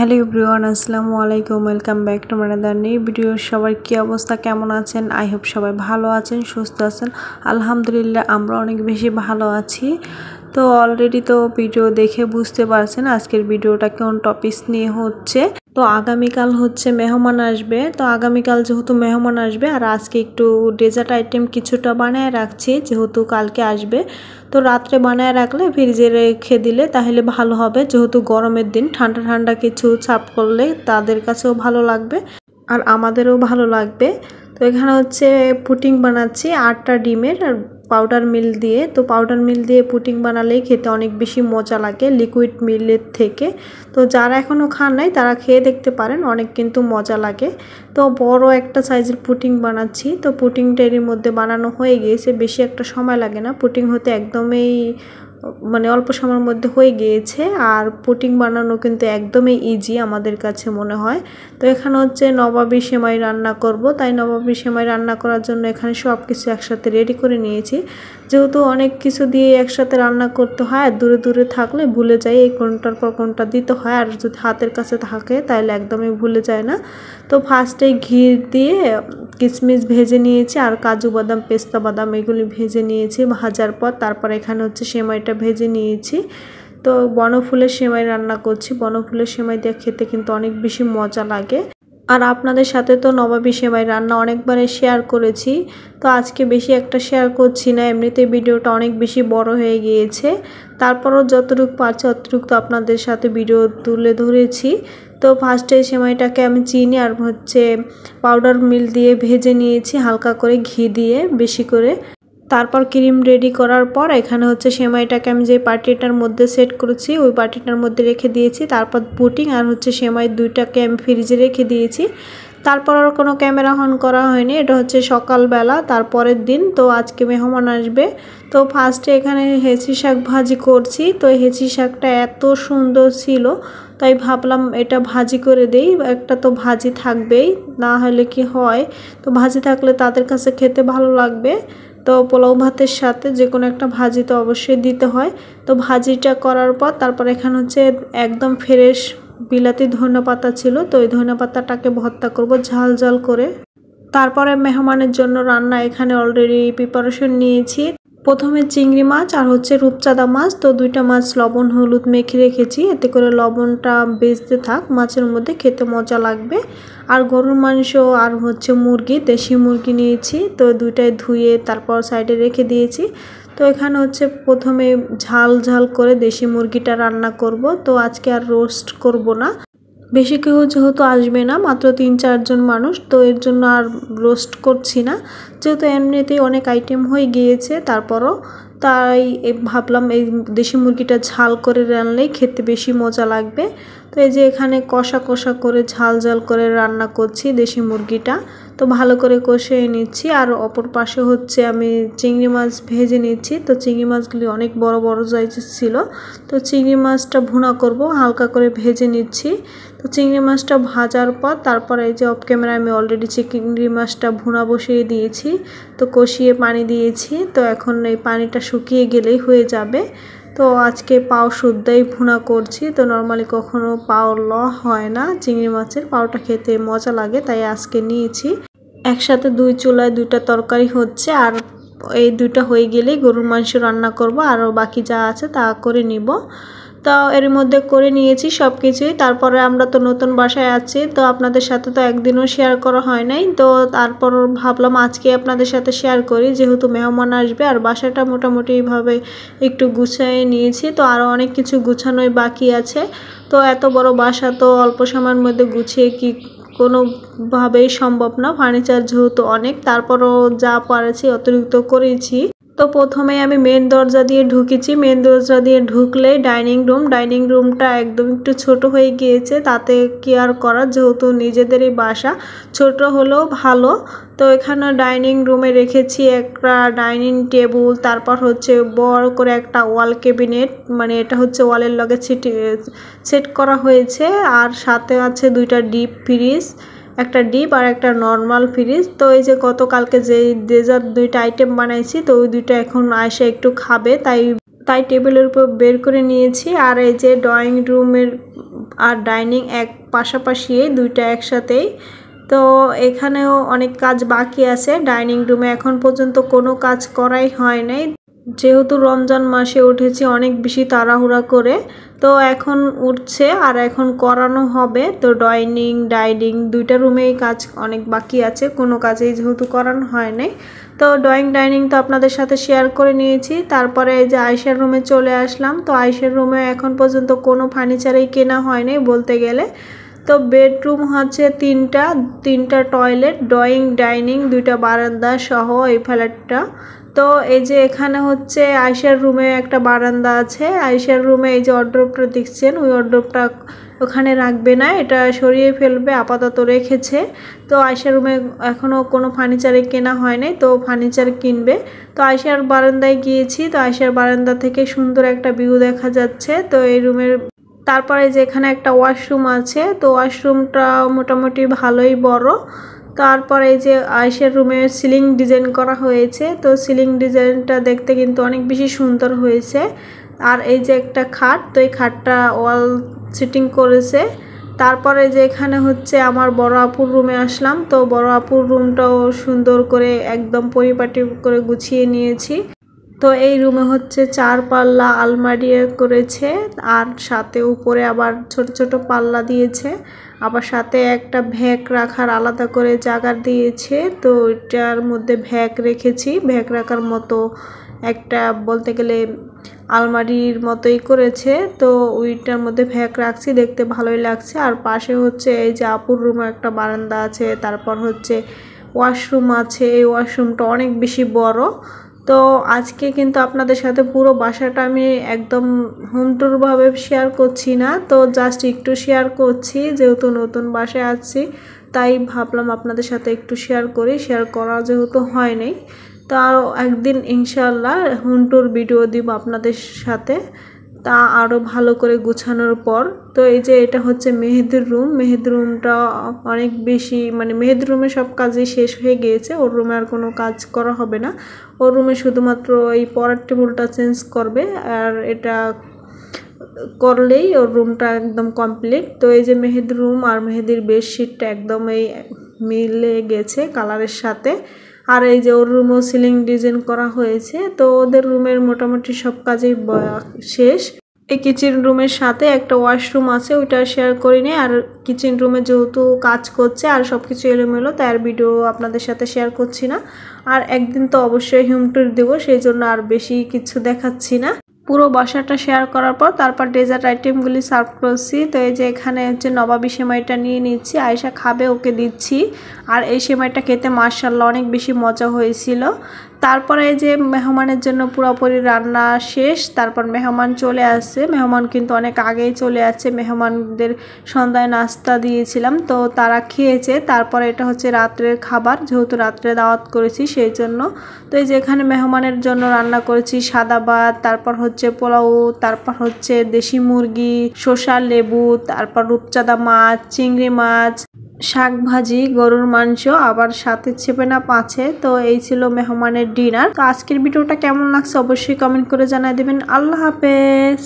Hello everyone, আসসালামু আলাইকুম। Welcome back to মানাদার নিউ ভিডিও। সবার কী অবস্থা, কেমন আছেন? আই হোপ সবাই ভালো আছেন, সুস্থ আছেন। আলহামদুলিল্লাহ আমরা অনেক বেশি ভালো আছি। তো অলরেডি তো ভিডিও দেখে বুঝতে পারছেন আজকের ভিডিওটা কোন টপিকস নিয়ে হচ্ছে। তো আগামীকাল হচ্ছে মেহমান আসবে, তো আগামীকাল যেহেতু মেহমান আসবে আর আজকে একটু ডেজার্ট আইটেম কিছুটা বানায় রাখছি যেহেতু কালকে আসবে। তো রাত্রে বানায় রাখলে ফ্রিজে রেখে দিলে তাহলে ভালো হবে, যেহেতু গরমের দিন ঠান্ডা ঠান্ডা কিছু সার্ভ করলে তাদের কাছেও ভালো লাগবে আর আমাদেরও ভালো লাগবে। তো এখানে হচ্ছে পুডিং বানাচ্ছি 8টা ডিমের আর পাউডার মিল্ক দিয়ে। তো পাউডার মিল্ক দিয়ে পুডিং বানালেই খেতে অনেক বেশি মজা লাগে লিকুইড মিল্কের থেকে। তো যারা এখনও খান নাই তারা খেয়ে দেখতে পারেন, অনেক কিন্তু মজা লাগে। তো বড় একটা সাইজের পুডিং বানাচ্ছি। তো পুডিংটা এর মধ্যে বানানো হয়ে গিয়েছে, বেশি একটা সময় লাগে না। পুডিং হতে একদমই অল্প সময়ের মধ্যে হয়ে গিয়েছে আর পুডিং বানানো কিন্তু একদমই ইজি আমাদের কাছে মনে হয়। তো এখানে হচ্ছে নবাবী সেমাই রান্না করব, তাই নবাবী সেমাই রান্না করার জন্য এখানে সব কিছু একসাথে রেডি করে নিয়েছি। যেহেতু অনেক কিছু দিয়ে একসাথে রান্না করতে হয় আর দূরে দূরে থাকলে ভুলে যায় এই কোনটার পর কোনটা দিতে হয়, আর যদি হাতের কাছে থাকে তাহলে একদমই ভুলে যায় না। তো ফার্স্টে ঘি দিয়ে কিশমিশ ভেজে নিয়েছি আর কাজু বাদাম পেস্তা বাদাম এগুলি ভেজে নিয়েছি। ভাজার পর তারপর এখানে হচ্ছে সেমাইটা ভেজে নিয়েছি। তো বনফুলের সেমাই রান্না করছি। বনফুলের সেমাই দিয়ে খেতে কিন্তু অনেক বেশি মজা লাগে। আর আপনাদের সাথে তো নবাবী সেমাই রান্না অনেকবারে শেয়ার করেছি, তো আজকে বেশি একটা শেয়ার করছি না, এমনিতে ভিডিওটা অনেক বেশি বড় হয়ে গিয়েছে। তারপরও যতটুকু পারছি অতটুকু তো আপনাদের সাথে ভিডিও তুলে ধরেছি। তো ফার্স্টে সেমাইটাকে আমি চিনি আর হচ্ছে পাউডার মিল্ক দিয়ে ভেজে নিয়েছি হালকা করে ঘি দিয়ে বেশি করে। তারপর ক্রিম রেডি করার পর এখানে হচ্ছে সেমাইটাকে আমি যে পাটিটার মধ্যে সেট করেছি ওই পাটিটার মধ্যে রেখে দিয়েছি। তারপর পুডিং আর হচ্ছে সেমাই দুইটাকে আমি ফ্রিজে রেখে দিয়েছি। তারপর আর কোনো ক্যামেরা অন করা হয়নি, এটা হচ্ছে সকালবেলা তারপরের দিন। তো আজকে মেহমান আসবে। তো ফার্স্টে এখানে হেঁচি শাক ভাজি করছি। তো হেঁচি শাকটা এত সুন্দর ছিল তাই ভাবলাম এটা ভাজি করে দেই, একটা তো ভাজি থাকবেই, না হলে কি হয়, তো ভাজি থাকলে তাদের কাছে খেতে ভালো লাগবে। তো পোলাও ভাতের সাথে যে কোনো একটা ভাজি তো অবশ্যই দিতে হয়। তো ভাজিটা করার পর তারপর এখানে হচ্ছে একদম ফ্রেশ বিলাতি ধনেপাতা ছিল, তো ওই ধনেপাতাটাকে ভর্তা করব ঝাল ঝাল করে। তারপরে মেহমানের জন্য রান্না এখানে অলরেডি প্রিপারেশন নিয়েছি। প্রথমে চিংড়ি মাছ আর হচ্ছে রূপচাঁদা মাছ, তো দুইটা মাছ লবণ হলুদ মেখে রেখেছি, এতে করে লবণটা বেজতে থাক মাছের মধ্যে, খেতে মজা লাগবে। আর গরুর মাংস আর হচ্ছে মুরগি, দেশি মুরগি নিয়েছি, তো দুইটাই ধুয়ে তারপর সাইডে রেখে দিয়েছি। তো এখানে হচ্ছে প্রথমে ঝাল ঝাল করে দেশি মুরগিটা রান্না করব। তো আজকে আর রোস্ট করব না, বেশি কেউ যেহেতু আসবে না, মাত্র 3-4 জন মানুষ, তো এর জন্য আর রোস্ট করছি না, যেহেতু এমনিতেই অনেক আইটেম হয়ে গিয়েছে। তারপরও তাই ভাবলাম এই দেশি মুরগিটা ঝাল করে রান্নালেই খেতে বেশি মজা লাগবে। তো এই যে এখানে কষা কষা করে ঝাল ঝাল করে রান্না করছি দেশি মুরগিটা, তো ভালো করে কষিয়ে নিচ্ছি। আর অপর পাশে হচ্ছে আমি চিংড়ি মাছ ভেজে নিচ্ছি। তো চিংড়ি মাছগুলি অনেক বড় বড় সাইজের ছিল, তো চিংড়ি মাছটা ভুনা করব, হালকা করে ভেজে নিচ্ছি। তো চিংড়ি মাছটা ভাজার পর তারপর এই যে অফ ক্যামেরা আমি অলরেডি চিংড়ি মাছটা ভুনা বসিয়ে দিয়েছি, তো কষিয়ে পানি দিয়েছি। তো এখন এই পানিটা শুকিয়ে গেলেই হয়ে যাবে। তো আজকে পাও শুদ্ধই ভুনা করছি। তো নর্মালি কখনো পাও হয় না, চিংড়ি মাছের পাওটা খেতে মজা লাগে তাই আজকে নিয়েছি। একসাথে দুই চুলায় দুইটা তরকারি হচ্ছে, আর এই দুইটা হয়ে গেলেই গরুর মাংস রান্না করব, আরও বাকি যা আছে তা করে নিব। তো এর মধ্যে করে নিয়েছি সব কিছুই। তারপরে আমরা তো নতুন বাসায় আছি, তো আপনাদের সাথে তো একদিনও শেয়ার করা হয় নাই, তো তারপর ভাবলাম আজকে আপনাদের সাথে শেয়ার করি, যেহেতু মেহমান আসবে আর বাসাটা মোটামুটি এইভাবে একটু গুছিয়ে নিয়েছি। তো আরও অনেক কিছু গুছানোই বাকি আছে। তো এত বড় বাসা তো অল্প সময়ের মধ্যে গুছিয়ে কি কোনোভাবেই সম্ভব না, ফার্নিচার যেহেতু অনেক, তারপরও যা পারেছি অতিরিক্ত করেছি। তো প্রথমে আমি মেন দরজা দিয়ে ঢুকেছি, মেন দরজা দিয়ে ঢুকলেই ডাইনিং রুমটা একদম একটু ছোট হয়ে গিয়েছে, তাতে কি আর করার, যেহেতু নিজেদেরই বাসা, ছোট হলেও ভালো। তো এখানে ডাইনিং রুমে রেখেছি একটা ডাইনিং টেবিল, তারপর হচ্ছে বড় করে একটা ওয়াল ক্যাবিনেট, এটা হচ্ছে ওয়ালের লগে সেট করা হয়েছে। আর সাথে আছে দুইটা ডিপ ফ্রিজ, একটা ডিপ আর একটা নর্মাল ফ্রিজ। তো এই যে গতকালকে যে ডেজার্ট দুইটা আইটেম বানাইছি, তো ওই দুইটা এখন আয়সা একটু খাবে, তাই টেবিলের উপর বের করে নিয়েছি। আর এই যে ড্রয়িং রুমের আর ডাইনিং এক পাশাপাশি, দুইটা একসাথেই। তো এখানেও অনেক কাজ বাকি আছে। ডাইনিং রুমে এখন পর্যন্ত কোনো কাজ করাই হয় নাই, যেহেতু রমজান মাসে উঠেছি অনেক বেশি তাড়াহুড়া করে। তো এখন উঠছে আর এখন করানো হবে। তো ডাইনিং দুইটা রুমেই কাজ অনেক বাকি আছে, কোনো কাজেই যেহেতু করানো হয় নাই। তো ডাইনিং তো আপনাদের সাথে শেয়ার করে নিয়েছি। তারপরে এই যে আয়েশার রুমে চলে আসলাম। তো আয়েশার রুমে এখন পর্যন্ত কোনো ফার্নিচারই কেনা হয় নাই বলতে গেলে। তো বেডরুম হচ্ছে তিনটা টয়লেট, ডাইনিং, দুইটা বারান্দা সহ এই ফ্ল্যাটটা। তো এই যে এখানে হচ্ছে আয়েশার রুমে একটা বারান্দা আছে। আয়েশার রুমে এই যে ওয়ারড্রোবটা দেখছেন, ওই ওয়ারড্রোবটা ওখানে রাখবে না, এটা সরিয়ে ফেলবে, আপাতত রেখেছে। তো আয়েশার রুমে এখনও কোনো ফার্নিচারে কেনা হয় নাই, তো ফার্নিচার কিনবে। তো আয়েশার বারান্দায় গিয়েছি। তো আয়েশার বারান্দা থেকে সুন্দর একটা ভিউ দেখা যাচ্ছে। তো এই রুমের তারপরে যে এখানে একটা ওয়াশরুম আছে। তো ওয়াশরুমটা মোটামুটি ভালোই বড়। তারপরে এই যে আয়েশার রুমে সিলিং ডিজাইন করা হয়েছে। তো সিলিং ডিজাইনটা দেখতে কিন্তু অনেক বেশি সুন্দর হয়েছে। আর এই যে একটা খাট, তো এই খাটটা ওয়াল সিটিং করেছে। তারপরে যে এখানে হচ্ছে আমার বড় আপুর রুমে আসলাম। তো বড় আপুর রুমটাও সুন্দর করে একদম পরিপাটি করে গুছিয়ে নিয়েছি। তো এই রুমে হচ্ছে 4 পাল্লা আলমারি করেছে, আর সাথে উপরে আবার ছোট ছোট পাল্লা দিয়েছে, আবার সাথে একটা ভ্যাক রাখার আলাদা করে জায়গা দিয়েছে। তো এটার মধ্যে ভ্যাক রেখেছি, ভ্যাক রাখার মতো একটা বলতে গেলে আলমারির মতোই করেছে। তো ওইটার মধ্যে ভ্যাক রাখছি, দেখতে ভালোই লাগছে। আর পাশে হচ্ছে এই যে আপুর রুমে একটা বারান্দা আছে, তারপর হচ্ছে ওয়াশরুম আছে। এই ওয়াশরুমটা অনেক বেশি বড়। তো আজকে কিন্তু আপনাদের সাথে পুরো বাসাটা আমি একদম হোম ট্যুর ভাবে শেয়ার করছি না, তো জাস্ট একটু শেয়ার করছি, যেহেতু নতুন বাসায় আছি তাই ভাবলাম আপনাদের সাথে একটু শেয়ার করি। শেয়ার করা যেহেতু হয় নাই, তো আরও একদিন ইনশাল্লাহ হোম ট্যুর ভিডিও দিব আপনাদের সাথে, তা আরও ভালো করে গুছানোর পর। তো এই যে এটা হচ্ছে মেহেদির রুম। মেহেদির রুমটা অনেক বেশি মেহেদির রুমে সব কাজই শেষ হয়ে গিয়েছে, ওর রুমে আর কোনো কাজ করা হবে না। ওর রুমে শুধুমাত্র এই পড়ার টেবিলটা চেঞ্জ করবে, আর এটা করলেই ওর রুমটা একদম কমপ্লিট। তো এই যে মেহেদির রুম আর মেহেদির বেডশিটটা একদম এই মিলে গেছে কালারের সাথে। আর এই যে ওর রুমও সিলিং ডিজাইন করা হয়েছে। তো ওদের রুমের মোটামুটি সব কাজই শেষ। এই কিচেন রুমের সাথে একটা ওয়াশরুম আছে, ওইটা শেয়ার করিনি। আর কিচেন রুমে যেহেতু কাজ করছে আর সব কিছু এলোমেলো, তাই আর ভিডিও আপনাদের সাথে শেয়ার করছি না। আর একদিন তো অবশ্যই হোম ট্যুর দেবো, সেই জন্য আর বেশি কিছু দেখাচ্ছি না। পুরো বাসাটা শেয়ার করার পর তারপর ডেজার্ট আইটেমগুলি সার্ভ করছি। তো এই যে এখানে হচ্ছে নবাবী সেমাইটা নিয়ে নিচ্ছি, আয়েশা খাবে, ওকে দিচ্ছি। আর এই সেমাইটা খেতে মাশাআল্লাহ অনেক বেশি মজা হয়েছিল। তারপরে এই যে মেহমানের জন্য পুরোপুরি রান্না শেষ। তারপর মেহমান চলে আসছে, মেহমান কিন্তু অনেক আগেই চলে আসছে। মেহমানদের সন্ধ্যায় নাস্তা দিয়েছিলাম, তো তারা খেয়েছে। তারপরে এটা হচ্ছে রাত্রের খাবার, যেহেতু রাত্রে দাওয়াত করেছি সেই জন্য। তো এই যে এখানে মেহমানের জন্য রান্না করেছি সাদা ভাত, তারপর হচ্ছে পোলাও, তারপর হচ্ছে দেশি মুরগি, শসা, লেবু, তারপর রূপচাঁদা মাছ, চিংড়ি মাছ, শাক ভাজি, গরুর মাংস, আবার সাথে ছেপেনা আছে। তো এই ছিল মেহমানের ডিনার। তো আজকের ভিডিওটা কেমন লাগছে অবশ্যই কমেন্ট করে জানাই দেবেন। আল্লাহ হাফেজ।